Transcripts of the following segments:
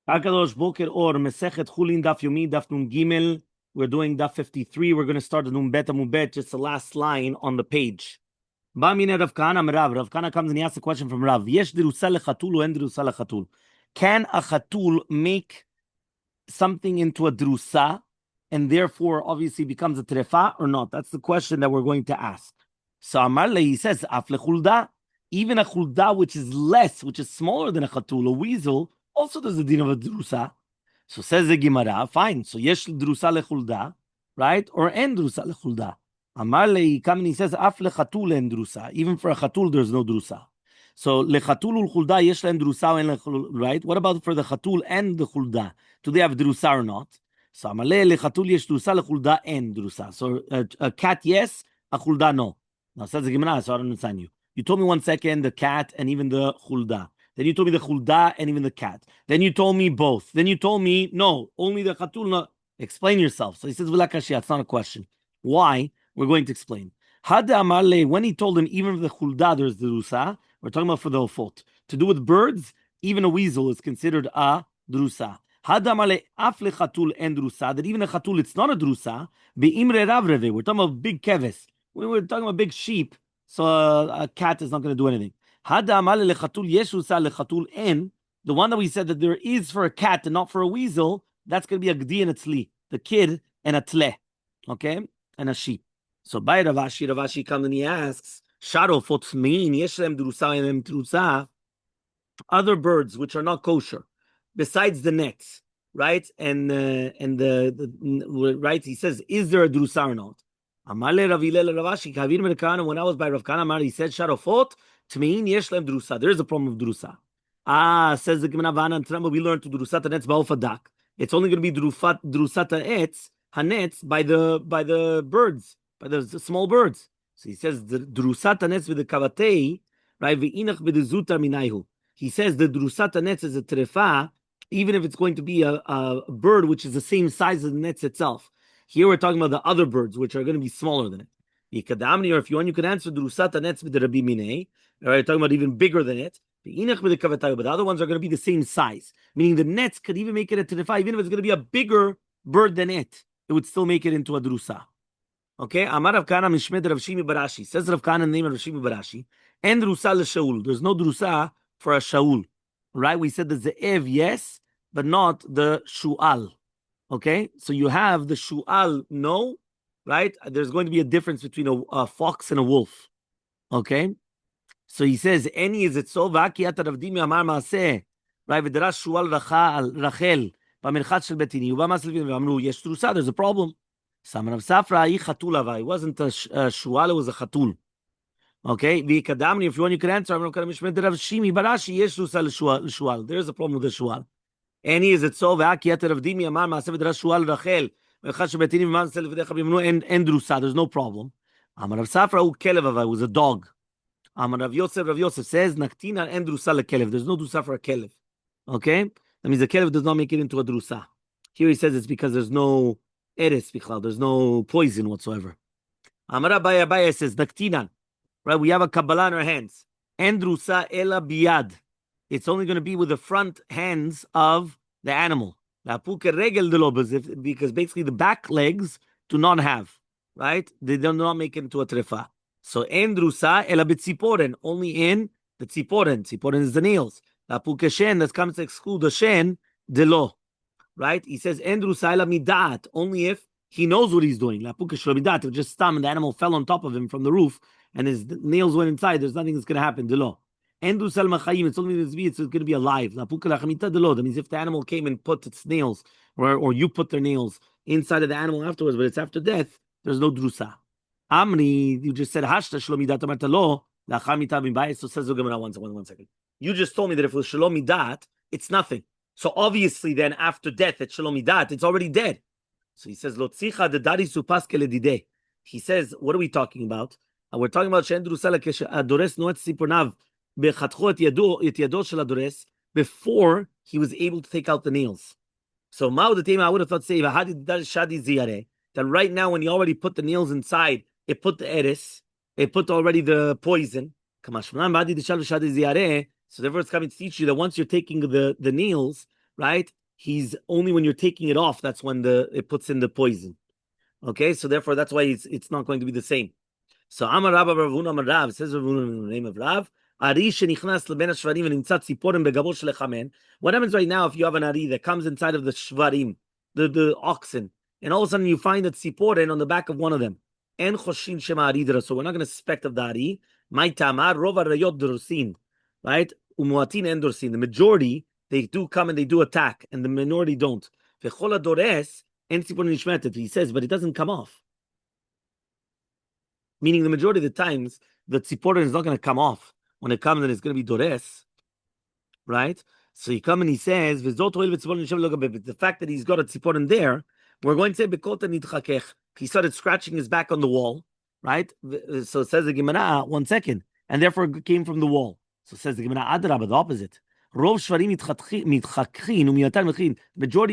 Akadosh Boker Or Masechet Chullin Daf Yomi Daf Nun Gimel. We're doing Daf 53. We're going to start the Nun Bet Amubet, just the last line on the page. Ba'mine Rav Kana Rav. Rav Kana comes and he asks a question from Rav. Yesh dirusa lechatul and dirusa lechatul. Can a chatul make something into a drusa and therefore obviously becomes a trefa or not? That's the question that we're going to ask. So Elmaleh, he says, af lechulda, even a chulda which is less, which is smaller than a chatul, a weasel, also there's a din of a drusa. So says the Gemara, fine. So yesh drusa lechulda, right? Or en drusa lechulda. Elmaleh, he comes and he says, af lechatul en drusa. Even for a chatul, there's no drusa. So lechatul ulchulda yesh lehem drusa en lechul, right? What about for the chatul and the chulda? Do they have drusa or not? So Elmaleh lechatul yesh drusa lechulda en drusa. So a cat yes, a chulda no. Now says the Gemara, so I don't understand you. You told me 1 second the cat and even the chulda. Then you told me the chulda and even the cat. Then you told me both. Then you told me no, only the chatul. No. Explain yourself. So he says, it's not a question. Why? We're going to explain. Hada Elmaleh, when he told him even for the chulda there's the drusa, we're talking about for the ofot. To do with birds, even a weasel is considered a drusa. Hada Elmaleh af lechatul en drusa, that even a chatul it's not a drusa. Be'imre ravreve, we're talking about big keves. We were talking about big sheep, so a cat is not going to do anything. Hada Elmaleh lechatul yesh drusa lechatul en, the one that we said that there is for a cat and not for a weasel, that's going to be a gdi and a tzli, the kid and a tle, okay, and a sheep. So by Ravashi comes and he asks, Sharo fotmin yeshlem drusa and drusa, other birds which are not kosher, besides the nets, right? And the right, he says, is there a drusa or not? Elmaleh Rav Hillel Ravashi Kavir Merkana. When I was by Rav Kana, he said, Sharo fot tmein yeshlem drusa. There is a problem of drusa. Says the Gemara Vana and Tramba, we learned to drusat nets ba'ofadak. It's only going to be drusat etz hanetz by the birds, by the small birds. So he says the drusat hanetz with the kavatei, right? Ve'inach b'dezutar minayhu. He says the drusat hanetz is a trefa, even if it's going to be a bird which is the same size as the nets itself. Here we're talking about the other birds which are going to be smaller than it. Or if you want, you can answer drusat hanetz with the Rabbi Minei. Right, talking about even bigger than it. But the other ones are going to be the same size, meaning the nets could even make it a terefa, even if it's going to be a bigger bird than it would still make it into a drusa. Okay, Amar Rav Kana Mishmed Rav Shimi Barashi, says Rav Kana in the name of Rav Shimi Barashi, and drusa l'shaul. There's no drusa for a shaul, right? We said the ze'ev, yes, but not the shu'al. Okay, so you have the shu'al, no, right? There's going to be a difference between a fox and a wolf. Okay. So he says, "Any is it so? V'akiyat Ravdimi Amar Maaseh, right? V'derash Shual Rachel b'merchat shel betini. Uba Maslevin v'amru yesh trusa. There's a problem. Saman of Safra hi chatul avai. It wasn't a shual; it was a chatul. Okay. V'ikadamni. If you want, you can answer. I'm not going to mishmed Rav Shimi Barashi yesh trusa l'shual. There's a problem with the shual. Any is it so? V'akiyat Ravdimi Amar Maaseh v'derash Shual Rachel b'merchat shel betini v'masel v'decha v'amru en drusa. There's no problem. Amar of Safra hu kelev avai was a dog. Rav Yosef says, Naktina and drusa lekelev. There's no drusa for a kelev. Okay? That means the kelev does not make it into a drusa. Here he says it's because there's no eres bichlal, there's no poison whatsoever. Abaya says, Naktina. Right? We have a Kabbalah in our hands. And drusa ela biyad. It's only going to be with the front hands of the animal. Because basically the back legs do not have. Right? They do not make it into a trefa. So en drusa ela b'tziporen, only in the tziporen. Tziporen is the nails. La pukeshen, that comes to exclude the shen, de lo. Right? He says en drusa ela midat, only if he knows what he's doing. La pukeshen midat, if just stam and the animal fell on top of him from the roof and his nails went inside, there's nothing that's going to happen, de lo. En drusa el machayim, it's only it's going to be alive. La pukeshen de lo. That means if the animal came and put its nails, or you put their nails inside of the animal afterwards, but it's after death, there's no drusa. Amri, you just said hashta shlomidat amarta lo lachar mita b'bayis. So says the Gemara, one second. You just told me that if it was shlomidat, it's nothing. So obviously, then after death, it's shlomidat. It's already dead. So he says lotzicha the dari supas keledide. He says, what are we talking about? We're talking about she'en drusa lekesh adores noet sipornav bechatcho et yado shel adores before he was able to take out the nails. So ma'u the tema I would have thought say v'hadi shadi ziyare, that right now when he already put the nails inside. It put the eris, it put already the poison. So therefore it's coming to teach you that once you're taking the nails, right? He's only when you're taking it off, that's when it puts in the poison. Okay, so therefore that's why it's not going to be the same. So Amar Rabba Ravuna Amar Rav, says Ravuna in the name of Rav, Ari shenichnas leben hashvarim v'nimtzat tziporim begabo shelechamen. What happens right now if you have an Ari that comes inside of the shvarim, the oxen, and all of a sudden you find a tziporin on the back of one of them? En choshin shema Ari dra. So we're not going to suspect of the Ari. My tamar rova rayot drusin, right? Umuatin en drusin. The majority, they do come and they do attack, and the minority don't. V'chol adores en tziporin nishmetet. He says, but it doesn't come off. Meaning the majority of the times, the tziporin is not going to come off. When it comes, then it's going to be dores, right? So he comes and he says, the fact that he's got a tziporin there, we're going to say, he started scratching his back on the wall, right? So it says the Gemara, 1 second, and therefore it came from the wall. So it says the Gemara, Adrabah, the opposite. Majority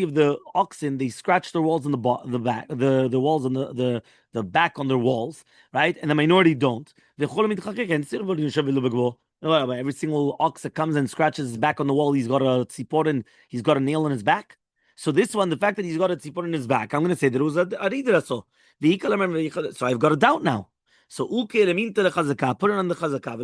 of the oxen, they scratch their walls on the back, the walls on the back on their walls, right? And the minority don't. Every single ox that comes and scratches his back on the wall, he's got a tziporin, he's got a nail in his back. So this one, the fact that he's got a tziporin in his back, I'm going to say that it was a ridra. So I've got a doubt now. So put it on the chazakah.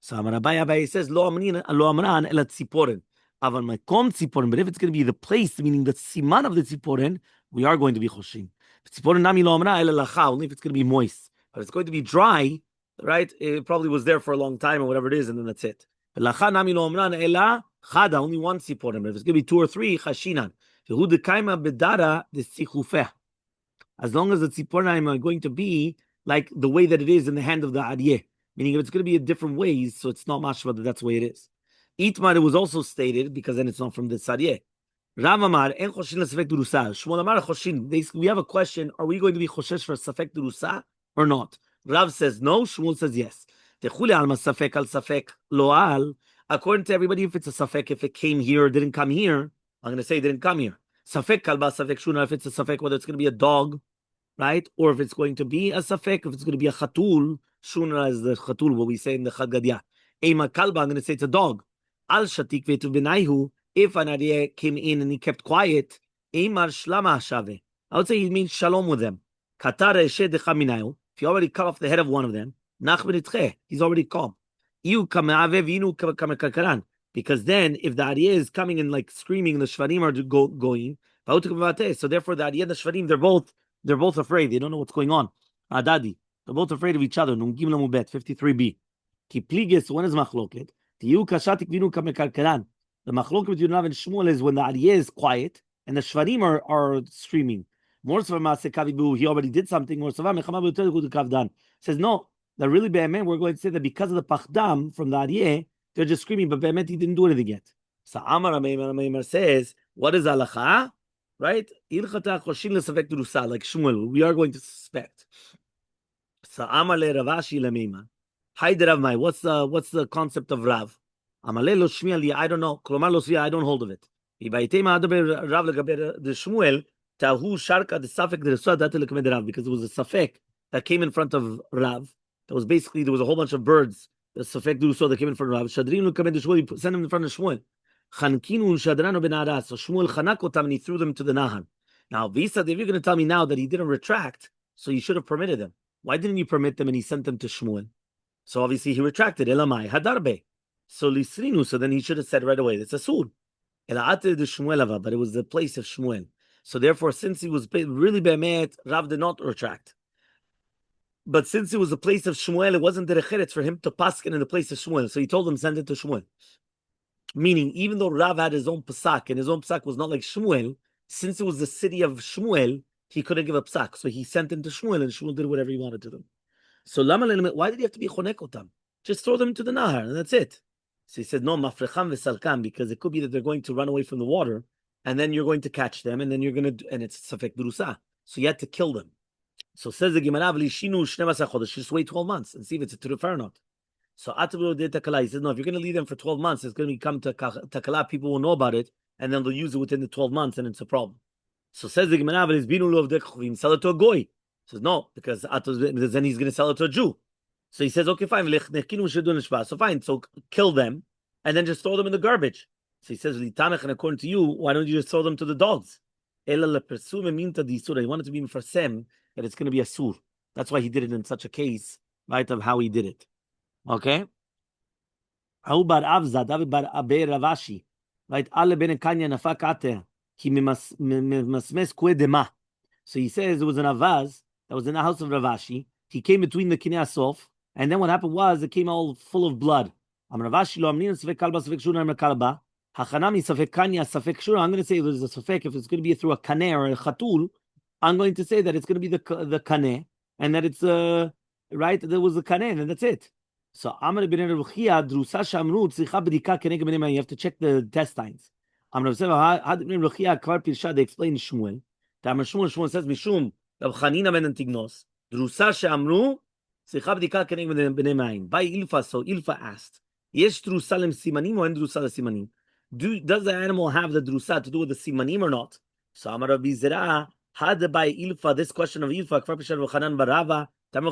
So Rabbi says, Lo amran ela tziporen. Aval makom tziporen. But if it's going to be the place, meaning the siman of the tziporen, we are going to be choshin. Tziporen nami lo amra ela lacha. Only if it's going to be moist. But it's going to be dry, right? It probably was there for a long time or whatever it is, and then that's it. But lacha nami lo amran ela chada. Only one tziporen. But if it's going to be 2 or 3, chashinan. Vehu dekaima bedara de tzichufeh. As long as the tziporen are going to be like the way that it is in the hand of the aryeh, meaning if it's going to be in different ways, so it's not mashma that that's the way it is. Itmar, it was also stated, because then it's not from the aryeh. Rav Amar, en choshin l'safek durusa. Shmuel Amar choshin. We have a question, are we going to be choshesh for safek durusa or not? Rav says no, Shmuel says yes. Techule alma safek al safek loal. According to everybody, if it's a safek, if it came here or didn't come here, I'm going to say it didn't come here. Safek kalba safek shuna, if it's a safek, whether it's going to be a dog, right? Or if it's going to be a safek, if it's going to be a chatul, shuna is the chatul, what we say in the Chad Gadya. Ema kalba, I'm going to say it's a dog. Al shatik vetu benaihu, if an aryeh came in and he kept quiet, emar shlama hashave. I would say he means shalom with them. Katara eshe decha minayu, if you already cut off the head of one of them, nach benitche, he's already calm. Iu kameave vinu kamekarkaran. Because then, if the aryeh is coming and like screaming, the shvarim are going, so therefore the aryeh and the shvarim, they're both afraid. They don't know what's going on. Adadi. They're both afraid of each other. Nun gimel amubet 53b. Ki pligis, when is machloket? Tiyu kashatik vinu kamekarkaran. The machloket between Rav and Shmuel is when the aryeh is quiet and the shvarim are screaming. More he already did something. More says no. That really be'emet, we're going to say that because of the pachdam from the aryeh, they're just screaming, but be'emet he didn't do anything yet. So Amar Amar says, what is halacha? Right? Ilchata choshin l'safek durusa, like Shmuel, we are going to suspect. So Amar le Ravashi lemeima. Hi Rav Mai, what's the concept of Rav? Amar le lo shmiya li, I don't know. Klomar lo shmiya, I don't hold of it. Ibaytema adaber Rav legaber the Shmuel tahu sharka the safek durusa date lekmed Rav, because it was a safek that came in front of Rav. That was basically, there was a whole bunch of birds, the safek durusa that came in front of Rav. Shadrin lekmed Shmuel, send them in front of Shmuel. Chankinu shadrano ben Aras. So Shmuel chanak otam and he threw them to the Nahar. Now, Visa, if you're going to tell me now that he didn't retract, so you should have permitted them. Why didn't you permit them and he sent them to Shmuel? So obviously he retracted. Elamai hadarbe. So lisrinu. So then he should have said right away, it's a sur. Ela'ate de Shmuel, but it was the place of Shmuel. So therefore, since he was really be'emet, Rav did not retract. But since it was the place of Shmuel, it wasn't derech for him to paskin in the place of Shmuel. So he told them, send it to Shmuel. Meaning, even though Rav had his own pasak, and his own pasak was not like Shmuel, since it was the city of Shmuel, he couldn't give a pasak. So he sent him to Shmuel, and Shmuel did whatever he wanted to them. So why did he have to be chonek otam? Just throw them to the Nahar, and that's it. So he said, no, mafrecham v'salkam, because it could be that they're going to run away from the water, and then you're going to catch them, and then you're going to, and it's safek durusa. So you had to kill them. So says the Gemara, shinu 12 chodesh, just wait 12 months and see if it's a turuf or not. So Atabu did takala. He says, no, if you're going to leave them for 12 months, it's going to become takala. People will know about it, and then they'll use it within the 12 months, and it's a problem. So says the Gemara, sell it to a goy. He says, no, because then he's going to sell it to a Jew. So he says, okay, fine. So fine, so kill them, and then just throw them in the garbage. So he says, and according to you, why don't you just throw them to the dogs? He wanted to be mifasem that it's going to be a sur. That's why he did it in such a case, right, of how he did it. Okay? Bar Avza, David bar Abe Ravashi, right? Ale ben Kanya nafak ater, ki mimasmes kue dema. So he says it was an avaz that was in the house of Ravashi. He came between the kinei asof, and then what happened was it came all full of blood. Am Ravashi lo amnin safek kalba safek shura am kalba. Hachanami safek kanya safek shura. I'm going to say there's a safek if it's going to be through a kaneh or a chatul. I'm going to say that it's going to be the kaneh, and that it's right. There was a kaneh, and that's it. So Amar ben Ruchia drusa shamru tzricha b'dika keneged b'nei mayim. You have to check the intestines. Amar ben Ruchia kvar pirsha. They explain Shmuel. Shmuel says Mishum Rav Chanina ben Antignos drusa shamru tzricha b'dika keneged b'nei mayim. By Ilfa, so Ilfa asked, Yesh drusa lem simanim or en drusa le simanim? Does the animal have the drusa to do with the simanim or not? So Amar Rabbi Zera had by Ilfa this question of Ilfa kvar pirsha Rav Chanan barava. Even the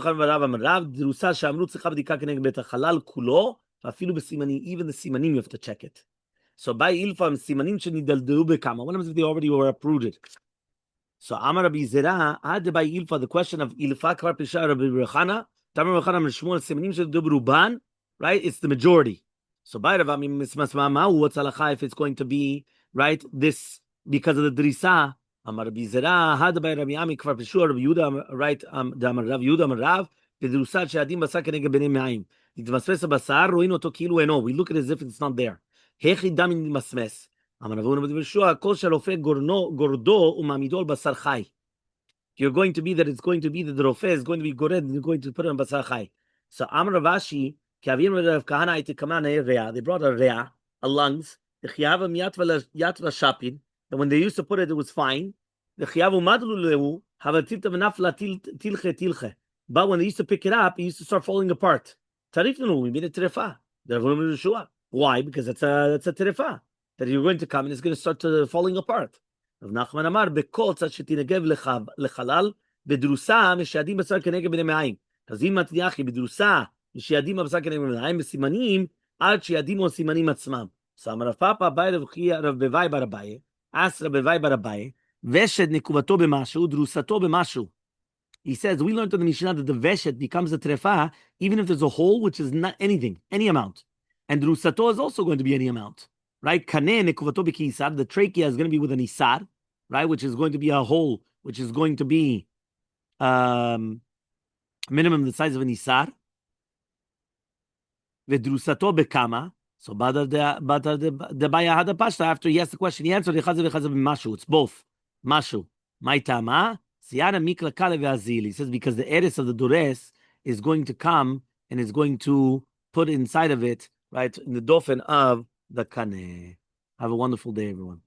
simanim you have to check it. So by ilfam simanim shenidaldu bekama. What happens if they already were uprooted? So Amar Rabbi Zera had by ilfa the question of ilfa kvar pisha Rabbi Rechana. Tamar Rechana Shmuel simanim shenidaldu ruban. Right, it's the majority. So by Rav mismas ma'u what's halacha if it's going to be right this because of the drisa. Amar Rabbi Zera had by Rabbi Ami kvar pishu Rabbi Yuda right Amar Rav Yuda Rav v'drusat she'adim basar keneged b'nei mayim nitmasmes basar roin oto kilu eno. We look at it as if it's not there. Hechi dam nitmasmes. Amar Rav Yuda b'Yeshua kol she'rofe gordo u'mamido al basar chai. You're going to be that it's going to be that the rofe is going to be gored and you're going to put it on basar chai. So Amar Ravashi k'avim Rav Kahana ite kamana rea. They brought a rea, a lungs. Chiyavim yatva shapin. And when they used to put it, it was fine. But when they used to pick it up, it used to start falling apart. We made a terefa. Why? Because that's a terefa. That you're going to come and it's going to start falling apart. Rav Nachman Amar bekol tzad shetinegev lechalal bedrusa mishadim basar keneged b'nei mayim. Tazim matliachi bedrusa mishadim basar keneged b'nei mayim b'simanim ad sheyadim o simanim atzmam. So Amar Rav Papa by Rav Bevai bar Abaye. Ask Rabbi bar Abaye, Veshet nikuvato b'mashu, drusato b'mashu. He says, we learned in the Mishnah that the Veshet becomes a trefa even if there's a hole which is not anything, any amount. And drusato is also going to be any amount. Right? Kaneh nikuvato b'kisar, the trachea is going to be with an isar, right? Which is going to be a hole, which is going to be minimum the size of an isar. V'drusato b'kama. So the Baya had a pashta after he asked the question, he answered mashu. It's both. Mashu. Maitama. Siyana mikla kale ve'azil. He says because the eres of the dures is going to come and is going to put inside of it, right, in the dofen of the kaneh. Have a wonderful day, everyone.